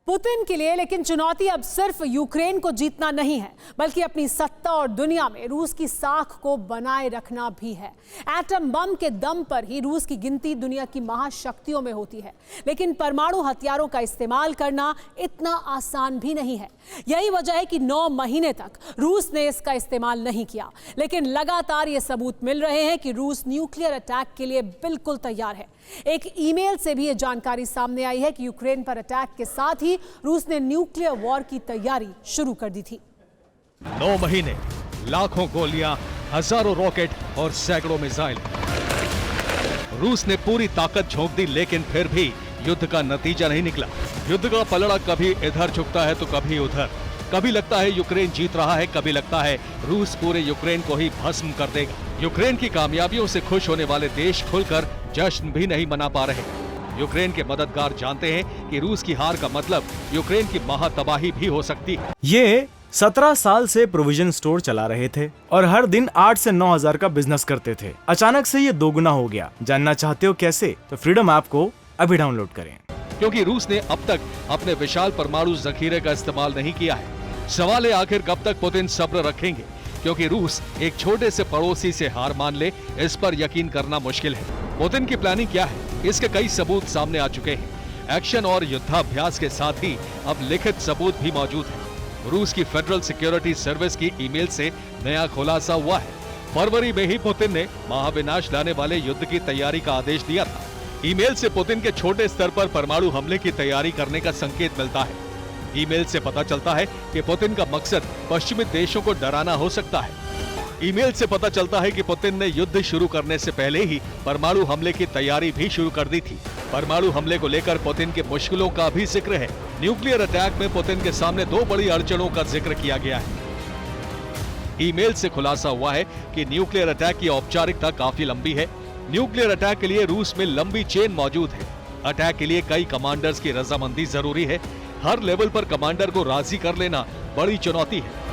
Putin के लिए लेकिन चुनौती अब सिर्फ यूक्रेन को जीतना नहीं है, बल्कि अपनी सत्ता और दुनिया में रूस की साख को बनाए रखना भी है। एटम बम के दम पर ही रूस की गिनती दुनिया की महाशक्तियों में होती है, लेकिन परमाणु हथियारों का इस्तेमाल करना इतना आसान भी नहीं है। यही वजह है कि 9 महीने तक रूस ने इसका इस्तेमाल नहीं किया, लेकिन लगातार ये सबूत मिल रहे हैं कि रूस न्यूक्लियर अटैक के लिए बिल्कुल तैयार है। एक ईमेल से भी ये जानकारी सामने आई है कि यूक्रेन पर अटैक के साथ ही रूस ने न्यूक्लियर वॉर की तैयारी शुरू कर दी थी। 9 महीने, लाखों गोलियां, हजारों रॉकेट और सैकड़ों मिसाइल। रूस ने पूरी ताकत झोंक दी, लेकिन फिर भी युद्ध का नतीजा नहीं निकला। युद्ध का पलड़ा कभी इधर झुकता है तो कभी उधर। कभी लगता है यूक्रेन जीत रहा है, कभी लगता है रूस पूरे यूक्रेन को ही भस्म कर देगा। यूक्रेन की कामयाबियों से खुश होने वाले देश खुलकर जश्न भी नहीं मना पा रहे। यूक्रेन के मददगार जानते हैं कि रूस की हार का मतलब यूक्रेन की महातबाही भी हो सकती है। ये 17 साल से प्रोविजन स्टोर चला रहे थे और हर दिन 8 से 9 हजार का बिजनेस करते थे। अचानक से ये दोगुना हो गया। जानना चाहते हो कैसे? तो फ्रीडम ऐप को अभी डाउनलोड करें। क्योंकि रूस ने अब तक अपने विशाल परमाणु जखीरे का इस्तेमाल नहीं किया है। सवाल है आखिर कब तक पुतिन सब्र रखेंगे, क्योंकि रूस एक छोटे से पड़ोसी से हार मान ले, इस पर यकीन करना मुश्किल है। पुतिन की प्लानिंग क्या है, इसके कई सबूत सामने आ चुके हैं। एक्शन और युद्धाभ्यास के साथ ही अब लिखित सबूत भी मौजूद है। रूस की फेडरल सिक्योरिटी सर्विस की ईमेल से नया खुलासा हुआ है। फरवरी में ही पुतिन ने महाविनाश लाने वाले युद्ध की तैयारी का आदेश दिया था। ईमेल से पुतिन के छोटे स्तर पर परमाणु हमले की तैयारी करने का संकेत मिलता है। ईमेल से पता चलता है कि पुतिन का मकसद पश्चिमी देशों को डराना हो सकता है। ईमेल से पता चलता है कि पुतिन ने युद्ध शुरू करने से पहले ही परमाणु हमले की तैयारी भी शुरू कर दी थी। परमाणु हमले को लेकर पुतिन की मुश्किलों का भी जिक्र है। न्यूक्लियर अटैक में पुतिन के सामने 2 बड़ी अड़चनों का जिक्र किया गया है। ईमेल से खुलासा हुआ है कि न्यूक्लियर अटैक की औपचारिकता काफी लंबी है। न्यूक्लियर अटैक के लिए रूस में लंबी चेन मौजूद है। अटैक के लिए कई कमांडर्स की रजामंदी जरूरी है। हर लेवल पर कमांडर को राजी कर लेना बड़ी चुनौती है।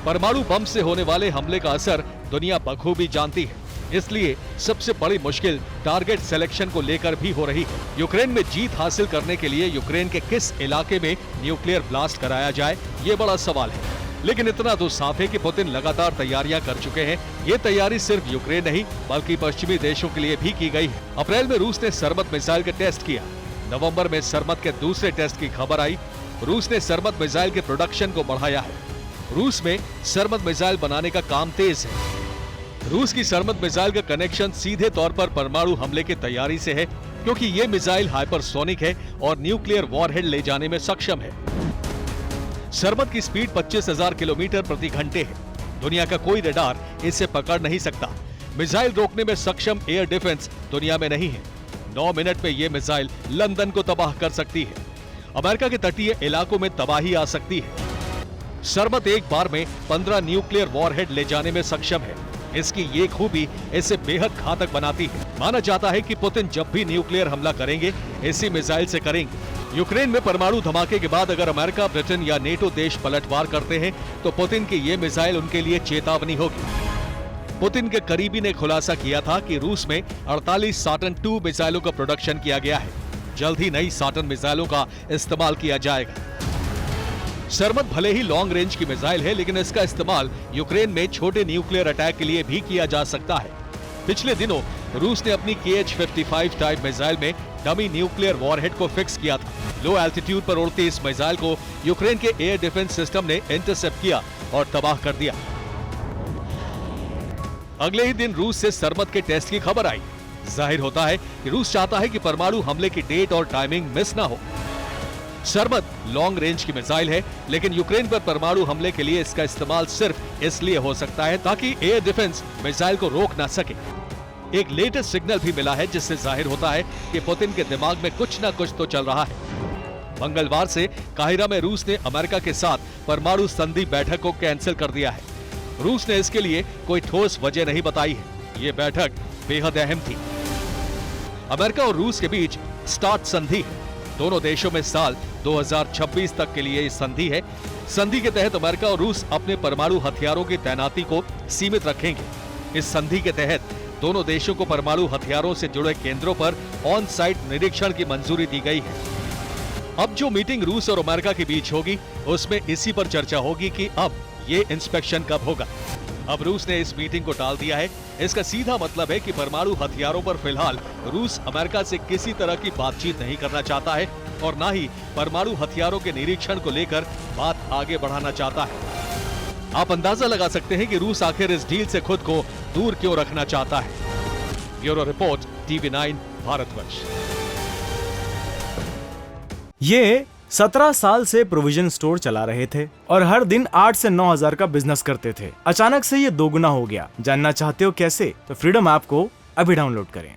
परमाणु बम से होने वाले हमले का असर दुनिया बखूबी जानती है, इसलिए सबसे बड़ी मुश्किल टारगेट सिलेक्शन को लेकर भी हो रही है। यूक्रेन में जीत हासिल करने के लिए यूक्रेन के किस इलाके में न्यूक्लियर ब्लास्ट कराया जाए, ये बड़ा सवाल है। लेकिन इतना तो साफ है कि पुतिन लगातार तैयारियां कर चुके हैं। ये तैयारी सिर्फ यूक्रेन नहीं बल्कि पश्चिमी देशों के लिए भी की गई है। अप्रैल में रूस ने सरमत मिसाइल का टेस्ट किया। नवंबर में सरमत के दूसरे टेस्ट की खबर आई। रूस ने सरमत मिसाइल के प्रोडक्शन को बढ़ाया है। रूस में सरमत मिसाइल बनाने का काम तेज है। रूस की सरमत मिसाइल का कनेक्शन सीधे तौर पर परमाणु हमले की तैयारी से है, क्योंकि ये मिसाइल हाइपरसोनिक है और न्यूक्लियर वॉरहेड ले जाने में सक्षम है। सरमत की स्पीड 25,000 किलोमीटर प्रति घंटे है। दुनिया का कोई रडार इसे पकड़ नहीं सकता। मिसाइल रोकने में सक्षम एयर डिफेंस दुनिया में नहीं है। 9 मिनट में ये मिसाइल लंदन को तबाह कर सकती है। अमेरिका के तटीय इलाकों में तबाही आ सकती है। सरमत एक बार में 15 न्यूक्लियर वॉरहेड ले जाने में सक्षम है। इसकी ये खूबी इसे बेहद घातक बनाती है। माना जाता है कि पुतिन जब भी न्यूक्लियर हमला करेंगे, इसी मिसाइल से करेंगे। यूक्रेन में परमाणु धमाके के बाद अगर अमेरिका, ब्रिटेन या नेटो देश पलटवार करते हैं, तो पुतिन की ये मिसाइल उनके लिए चेतावनी होगी। पुतिन के करीबी ने खुलासा किया था कि रूस में 48 साटन 2 मिसाइलों का प्रोडक्शन किया गया है। जल्द ही नई साटन मिसाइलों का इस्तेमाल किया जाएगा। सरमत भले ही लॉन्ग रेंज की मिसाइल है, लेकिन इसका इस्तेमाल यूक्रेन में छोटे न्यूक्लियर अटैक के लिए भी किया जा सकता है। पिछले दिनों रूस ने अपनी KH-55 टाइप मिसाइल में डमी न्यूक्लियर वॉरहेड को फिक्स किया था। लो एल्टीट्यूड पर उड़ती इस मिसाइल को यूक्रेन के एयर डिफेंस सिस्टम ने इंटरसेप्ट किया और तबाह कर दिया। अगले ही दिन रूस से सरमत के टेस्ट की खबर आई। जाहिर होता है कि रूस चाहता है कि परमाणु हमले की डेट और टाइमिंग मिस ना हो। सरमत लॉन्ग रेंज की मिसाइल है, लेकिन यूक्रेन पर परमाणु हमले के लिए इसका इस्तेमाल सिर्फ इसलिए हो सकता है ताकि एयर डिफेंस मिसाइल को रोक ना सके। एक लेटेस्ट सिग्नल भी मिला है, जिससे जाहिर होता है कि पुतिन के दिमाग में कुछ ना कुछ तो चल रहा है। मंगलवार से काहिरा में रूस ने अमेरिका के साथ परमाणु संधि बैठक को कैंसिल कर दिया है। रूस ने इसके लिए कोई ठोस वजह नहीं बताई है। ये बैठक बेहद अहम थी। अमेरिका और रूस के बीच स्टार्ट संधि है। दोनों देशों में साल 2026 तक के लिए इस संधि है। संधि के तहत अमेरिका और रूस अपने परमाणु हथियारों की तैनाती को सीमित रखेंगे। इस संधि के तहत दोनों देशों को परमाणु हथियारों से जुड़े केंद्रों पर ऑन साइट निरीक्षण की मंजूरी दी गई है। अब जो मीटिंग रूस और अमेरिका के बीच होगी उसमें इसी पर चर्चा होगी कि अब ये इंस्पेक्शन कब होगा। अब रूस ने इस मीटिंग को टाल दिया है। इसका सीधा मतलब है कि परमाणु हथियारों पर फिलहाल रूस अमेरिका से किसी तरह की बातचीत नहीं करना चाहता है और ना ही परमाणु हथियारों के निरीक्षण को लेकर बात आगे बढ़ाना चाहता है। आप अंदाजा लगा सकते हैं कि रूस आखिर इस डील से खुद को दूर क्यों रखना चाहता है। Bureau report, TV9 Bharatvarsh. ये 17 साल से प्रोविजन स्टोर चला रहे थे और हर दिन 8 से 9 हजार का बिजनेस करते थे। अचानक से ये दोगुना हो गया। जानना चाहते हो कैसे? तो फ्रीडम ऐप को अभी डाउनलोड करें।